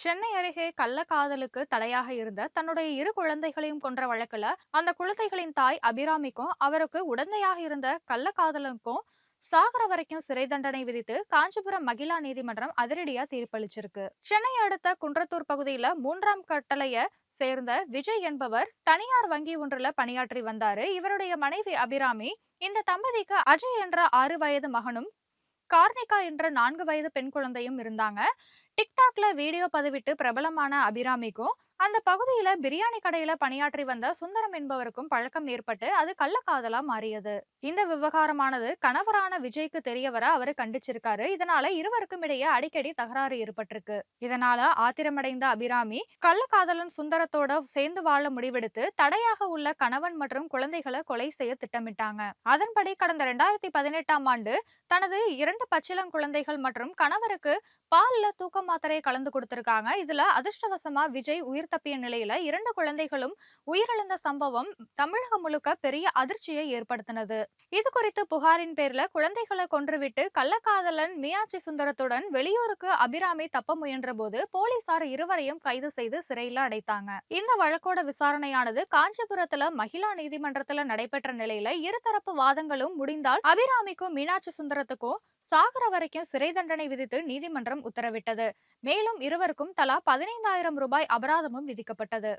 சென்னை அருகே கள்ளக்காதலுக்கு தடையாக இருந்த தன்னுடைய இரு குழந்தைகளையும் கொன்ற வழக்குல அந்த குழந்தைகளின் தாய் அபிராமிக்கும் அவருக்கு உடந்தையாக இருந்த கள்ளக்காதலுக்கும் சாகர வரைக்கும் சிறை தண்டனை விதித்து காஞ்சிபுரம் மகிழா நீதிமன்றம் அதிரடியா தீர்ப்பளிச்சிருக்கு. சென்னை அடுத்த குன்றத்தூர் பகுதியில 3ஆம் கட்டளைய சேர்ந்த விஜய் என்பவர் தனியார் வங்கி ஒன்றுல பணியாற்றி வந்தாரு. இவருடைய மனைவி அபிராமி. இந்த தம்பதிக்கு அஜய் என்ற 6 வயது மகனும் கார்னிகா என்ற 4 வயது பெண் குழந்தையும் இருந்தாங்க. டிக்டாக்ல வீடியோ பதிவிட்டு பிரபலமான அபிராமிக்கும் அந்த பகுதியில பிரியாணி கடையில பணியாற்றி வந்த சுந்தரம் என்பவருக்கும் பழக்கம் ஏற்பட்டு அது கள்ளக்காதலா மாறியது. இந்த விவகாரமானது கணவரான விஜய்க்கு தெரிய வர அவரு கண்டிச்சிருக்காரு. இதனால இருவருக்கும் இடையே அடிக்கடி தகராறு ஏற்பட்டிருக்கு. இதனால ஆத்திரமடைந்த அபிராமி கள்ளக்காதலன் சுந்தரத்தோட சேர்ந்து வாழ முடிவெடுத்து தடையாக உள்ள கணவன் மற்றும் குழந்தைகளை கொலை செய்ய திட்டமிட்டாங்க. அதன்படி கடந்த 2018ஆம் ஆண்டு தனது 2 பச்சிளம் குழந்தைகள் மற்றும் கணவருக்கு பால்ல தூக்க மாத்திரையை கலந்து கொடுத்திருக்காங்க. இதுல அதிர்ஷ்டவசமா விஜய் உயிர் தப்பிய நிலையில 2 குழந்தைகளும் உயிரிழந்த சம்பவம் தமிழகம் முழுக்க பெரிய அதிர்ச்சியை ஏற்படுத்தினது. இது குறித்து புகாரின் பேர்ல குழந்தைகளை கொன்றுவிட்டு கள்ளக்காதலன் மீனாட்சி சுந்தரத்துடன் வெளியூருக்கு அபிராமி தப்ப முயன்ற போது போலீசார் இருவரையும் கைது செய்து சிறையில அடைத்தாங்க. இந்த வழக்கோட விசாரணையானது காஞ்சிபுரத்துல மகிழா நீதிமன்றத்துல நடைபெற்ற நிலையில இருதரப்பு வாதங்களும் முடிந்தால் அபிராமிக்கும் மீனாட்சி சுந்தரத்துக்கும் சாகர வரைக்கும் சிறை தண்டனை விதித்து நீதிமன்றம் உத்தரவிட்டது. மேலும் இருவருக்கும் தலா 15,000 ரூபாய் அபராதமும் விதிக்கப்பட்டது.